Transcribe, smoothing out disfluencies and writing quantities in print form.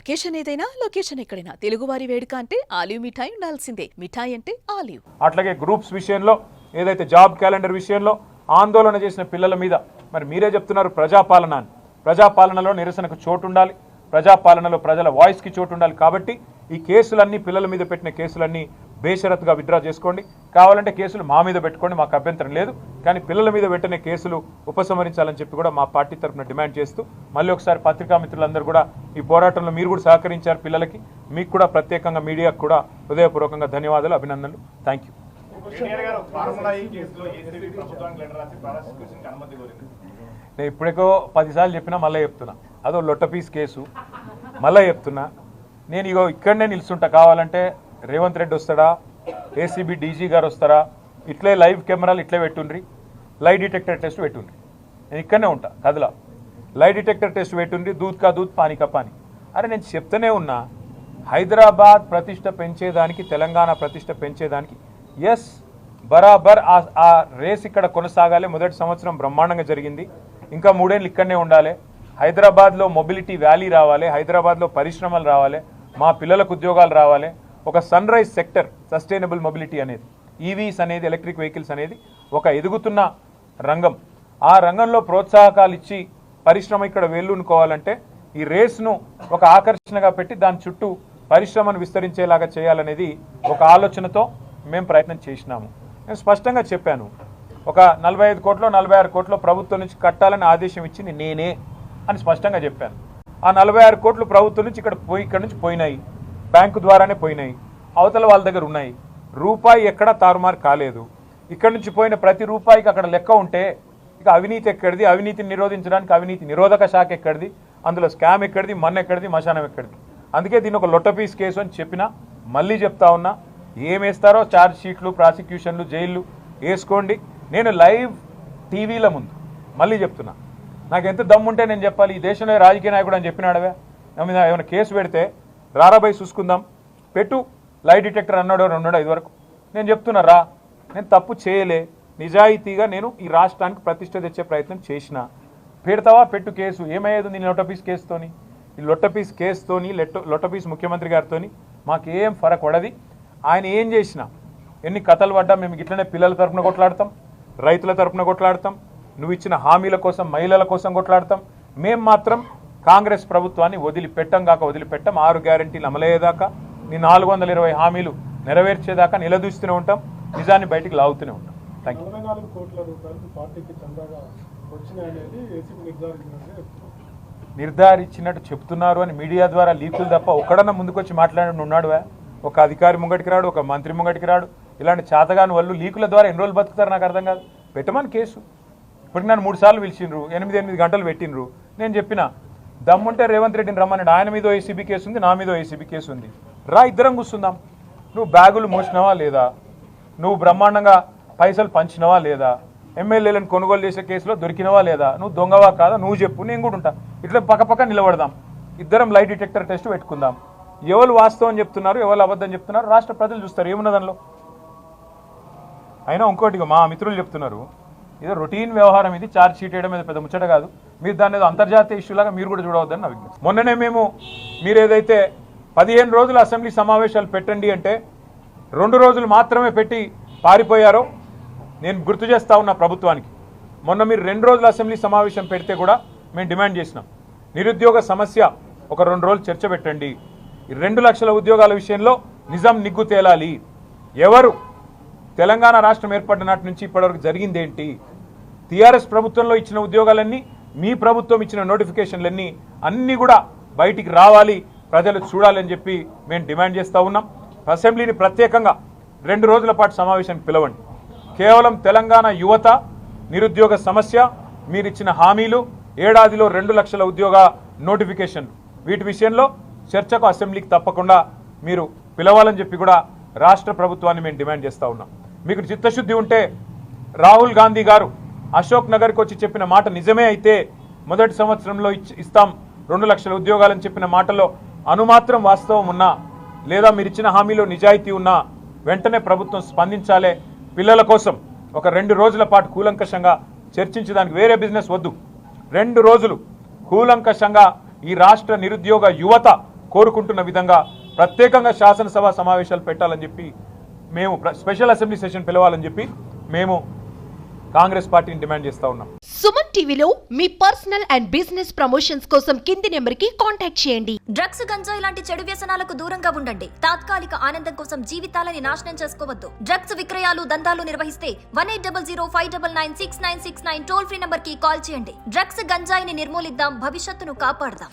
Occasion ఏదైనా location ఎక్కడైనా తెలుగువారి వేడుక అంటే ఆలివ్ మిఠాయి ఉండాల్సిందే. మిఠాయి అంటే ఆలివ్. అట్లాగే గ్రూప్స్ విషయంలో ఏదైతే జాబ్ క్యాలెండర్ విషయంలో ఆందోళన చేసిన పిల్లల మీద మరి మీరే చెప్తున్నారు ప్రజాపాలన అని. ప్రజాపాలనలో నిరసనకు చోటు ఉండాలి, ప్రజాపాలనలో ప్రజల వాయిస్కి చోటు ఉండాలి. కాబట్టి ఈ కేసులన్నీ పిల్లల మీద పెట్టిన కేసులన్నీ బేషరతుగా విత్డ్రా చేసుకోండి. కావాలంటే కేసులు మా మీద పెట్టుకోండి, మాకు అభ్యంతరం లేదు. కానీ పిల్లల మీద పెట్టిన కేసులు ఉపసంహరించాలని చెప్పి కూడా మా పార్టీ తరఫున డిమాండ్ చేస్తూ మళ్ళీ ఒకసారి పత్రికా మిత్రులందరూ కూడా ఈ పోరాటంలో మీరు కూడా సహకరించారు పిల్లలకి. మీకు కూడా ప్రత్యేకంగా మీడియాకు కూడా హృదయపూర్వకంగా ధన్యవాదాలు, అభినందనలు. Thank you. నేను ఇప్పటికో 10 సార్లు చెప్పినా మళ్ళీ చెప్తున్నా, అదో లొట్టపీస్ కేసు మళ్ళీ చెప్తున్నా. నేను ఇగో ఇక్కడనే నిలుచుంటా, కావాలంటే రేవంత్ రెడ్డి వస్తాడా, ఏసీబీ డీజీ గారు వస్తారా, ఇట్లే లైవ్ కెమెరాలు ఇట్లే పెట్టుండ్రి, లై డిటెక్టర్ టెస్ట్ పెట్టుండ్రి. నేను ఇక్కడనే ఉంటా కదలా. లై డిటెక్టర్ టెస్ట్ పెట్టుండ్రి, దూద్ కా దూద్ పానీ కా పానీ. అరే నేను చెప్తూనే ఉన్నా, హైదరాబాద్ ప్రతిష్ట పెంచేదానికి, తెలంగాణ ప్రతిష్ట పెంచేదానికి ఎస్ బరాబర్ ఆ రేస్ ఇక్కడ కొనసాగాలి. మొదటి సంవత్సరం బ్రహ్మాండంగా జరిగింది, ఇంకా 3 ఏళ్ళు ఇక్కడనే ఉండాలి. హైదరాబాద్లో మొబిలిటీ వ్యాలీ రావాలి, హైదరాబాద్లో పరిశ్రమలు రావాలి, మా పిల్లలకు ఉద్యోగాలు రావాలి. ఒక sunrise sector sustainable mobility అనేది, ఈవీస్ అనేది, ఎలక్ట్రిక్ వెహికల్స్ అనేది ఒక ఎదుగుతున్న రంగం. ఆ రంగంలో ప్రోత్సాహకాలు ఇచ్చి పరిశ్రమ ఇక్కడ వేళ్ళూనుకోవాలంటే ఈ రేస్ను ఒక ఆకర్షణగా పెట్టి దాని చుట్టూ పరిశ్రమను విస్తరించేలాగా చేయాలనేది ఒక ఆలోచనతో మేము ప్రయత్నం చేసినాము. నేను స్పష్టంగా చెప్పాను, ఒక 45 కోట్లో 46 కోట్లో ప్రభుత్వం నుంచి కట్టాలని ఆదేశం ఇచ్చింది నేనే అని స్పష్టంగా చెప్పాను. ఆ 46 కోట్లు ప్రభుత్వం నుంచి ఇక్కడ నుంచి పోయినాయి, బ్యాంకు ద్వారానే పోయినాయి, అవతల వాళ్ళ దగ్గర ఉన్నాయి. రూపాయి ఎక్కడా తారుమారు కాలేదు. ఇక్కడ నుంచి పోయిన ప్రతి రూపాయికి అక్కడ లెక్క ఉంటే ఇక అవినీతి ఎక్కడిది, అవినీతిని నిరోధించడానికి అవినీతి నిరోధక శాఖ ఎక్కడిది, అందులో స్కామ్ ఎక్కడిది, మన్ను ఎక్కడిది, మశానం ఎక్కడిది. అందుకే దీన్ని ఒక లొట్టపీస్ కేసు అని చెప్పినా, మళ్ళీ చెప్తా ఉన్నా, ఏం వేస్తారో ఛార్జ్ షీట్లు, ప్రాసిక్యూషన్లు, జైళ్ళు వేసుకోండి. నేను లైవ్ టీవీల ముందు మళ్ళీ చెప్తున్నా, నాకు ఎంత దమ్ముంటే నేను చెప్పాలి. ఈ దేశంలో రాజకీయ నాయకుడు అని చెప్పినాడవే, నా మీద ఏమైనా కేసు పెడితే రారాబాయి చూసుకుందాం, పెట్టు లై డిటెక్టర్ అన్నాడు 2 వరకు. నేను చెప్తున్నా రా, నేను తప్పు చేయలే, నిజాయితీగా నేను ఈ రాష్ట్రానికి ప్రతిష్ట తెచ్చే ప్రయత్నం చేసిన. పెడతావా పెట్టు కేసు, ఏమయ్యేది నీ లొట్టపీస్ కేసుతోని? ఈ లొట్టపీస్ కేసుతోని, లొట్టపీస్ ముఖ్యమంత్రి గారితోని మాకేం ఫరక్ పడది. ఆయన ఏం చేసినా, ఎన్ని కథలు పడ్డా మేము ఇట్లనే పిల్లల తరపున కొట్లాడతాం, రైతుల తరపున కొట్లాడతాం, నువ్వు ఇచ్చిన హామీల కోసం, మహిళల కోసం కొట్లాడతాం. మేము మాత్రం కాంగ్రెస్ ప్రభుత్వాన్ని వదిలిపెట్టం కాక వదిలిపెట్టం. 6 గ్యారంటీలు అమలయ్యేదాకా, నీ 420 హామీలు నెరవేర్చేదాకా నిలదూస్తూనే ఉంటాం, నిజాన్ని బయటికి లాగుతూనే ఉంటాం. Thank you. 44 కోట్ల రూపాయలు పార్టీకి చందాగా వచ్చినాయనేది ఏసీబీ నిర్ధారించినట్టు చెప్తున్నారు అని మీడియా ద్వారా లీకులు తప్ప ఒక్కడన్నా ముందుకొచ్చి మాట్లాడి ఉన్నాడు? ఒక అధికారి ముంగటికి రాడు, ఒక మంత్రి ముంగటికి రాడు. ఇలాంటి చేతగాని వాళ్ళు లీకుల ద్వారా ఎన్ని రోజులు బతుకుతారు నాకు అర్థం కాదు. పెట్టమని కేసు. ఇప్పటికి నన్ను 3 సార్లు పిలిచిండ్రు, 8 గంటలు పెట్టినరు. నేను చెప్పిన దమ్ముంటే రేవంత్ రెడ్డిని రమ్మని, ఆయన మీద ఏసీబీ కేసు ఉంది, నా మీద ఏసీబీ కేసు ఉంది, రా ఇద్దరం కూర్చుందాం. నువ్వు బ్యాగులు మోసినవా లేదా, నువ్వు బ్రహ్మాండంగా పైసలు పంచినవా లేదా, ఎమ్మెల్యేలను కొనుగోలు చేసే కేసులో దొరికినవా లేదా, నువ్వు దొంగవా కాదా నువ్వు చెప్పు, నేను కూడా ఉంటా. ఇట్లా పక్క నిలబడదాం, ఇద్దరం లై డిటెక్టర్ టెస్ట్ పెట్టుకుందాం. ఎవరు వాస్తవం చెప్తున్నారు, ఎవరు అబద్ధం చెప్తున్నారు రాష్ట్ర ప్రజలు చూస్తారు, ఏమున్న దానిలో. అయినా ఇంకోటి మా మిత్రులు చెప్తున్నారు, ఏదో రొటీన్ వ్యవహారం ఇది, ఛార్జ్ షీట్ వేయడం మీద పెద్ద ముచ్చట కాదు, మీరు దాన్ని ఏదో అంతర్జాతీయ ఇష్యూలాగా మీరు కూడా చూడవద్దని నా విజ్ఞప్తి. మొన్ననే మేము మీరు ఏదైతే 15 రోజులు అసెంబ్లీ సమావేశాలు పెట్టండి అంటే 2 రోజులు మాత్రమే పెట్టి పారిపోయారో నేను గుర్తు చేస్తా ఉన్నా ప్రభుత్వానికి. మొన్న మీరు 2 రోజుల అసెంబ్లీ సమావేశం పెడితే కూడా మేము డిమాండ్ చేసినాం, నిరుద్యోగ సమస్య ఒక 2 రోజులు చర్చ పెట్టండి, ఈ 2 లక్షల ఉద్యోగాల విషయంలో నిజం నిగ్గు తేలాలి. ఎవరు తెలంగాణ రాష్ట్రం ఏర్పడిన నాటి నుంచి ఇప్పటివరకు జరిగిందేంటి, టీఆర్ఎస్ ప్రభుత్వంలో ఇచ్చిన ఉద్యోగాలన్నీ, మీ ప్రభుత్వం ఇచ్చిన నోటిఫికేషన్లన్నీ అన్నీ కూడా బయటికి రావాలి, ప్రజలు చూడాలని చెప్పి మేము డిమాండ్ చేస్తూ ఉన్నాం. అసెంబ్లీని ప్రత్యేకంగా 2 రోజుల పాటు సమావేశానికి పిలవండి. కేవలం తెలంగాణ యువత నిరుద్యోగ సమస్య, మీరిచ్చిన హామీలు, ఏడాదిలో 2 లక్షల ఉద్యోగ నోటిఫికేషన్లు, వీటి విషయంలో చర్చకు అసెంబ్లీకి తప్పకుండా మీరు పిలవాలని చెప్పి కూడా రాష్ట్ర ప్రభుత్వాన్ని మేము డిమాండ్ చేస్తూ ఉన్నాం. మీకు చిత్తశుద్ధి ఉంటే రాహుల్ గాంధీ గారు అశోక్ నగర్కి వచ్చి చెప్పిన మాట నిజమే అయితే, మొదటి సంవత్సరంలో ఇస్తాం 2 లక్షల ఉద్యోగాలని చెప్పిన మాటలో అనుమాత్రం వాస్తవం ఉన్నా, లేదా మీరు ఇచ్చిన హామీలో నిజాయితీ ఉన్నా వెంటనే ప్రభుత్వం స్పందించాలే. పిల్లల కోసం ఒక 2 రోజుల పాటు కూలంకషంగా చర్చించడానికి, వేరే బిజినెస్ వద్దు, 2 రోజులు కూలంకషంగా ఈ రాష్ట్ర నిరుద్యోగ యువత కోరుకుంటున్న విధంగా ప్రత్యేకంగా శాసనసభ సమావేశాలు పెట్టాలని చెప్పి మేము స్పెషల్ అసెంబ్లీ సెషన్ పిలవాలని చెప్పి మేము కాంగ్రెస్ పార్టీని డిమాండ్ చేస్తూ ఉన్నాం. సుమన్ టీవీలో మీ పర్సనల్ అండ్ బిజినెస్ ప్రమోషన్స్ కోసం కింది నెంబర్కి కాంటాక్ట్ చేయండి. డ్రగ్స్, గంజాయి లాంటి చెడు వ్యసనాలకు దూరంగా ఉండండి. తాత్కాలిక ఆనందం కోసం జీవితాలని నాశనం చేసుకోవద్దు. డ్రగ్స్ విక్రయాలు, దందాలు నిర్వహిస్తే 1800-599-6969 టోల్ ఫ్రీ నంబర్ కి కాల్ చేయండి. డ్రగ్స్, గంజాయిని నిర్మూలిద్దాం, భవిష్యత్తును కాపాడదాం.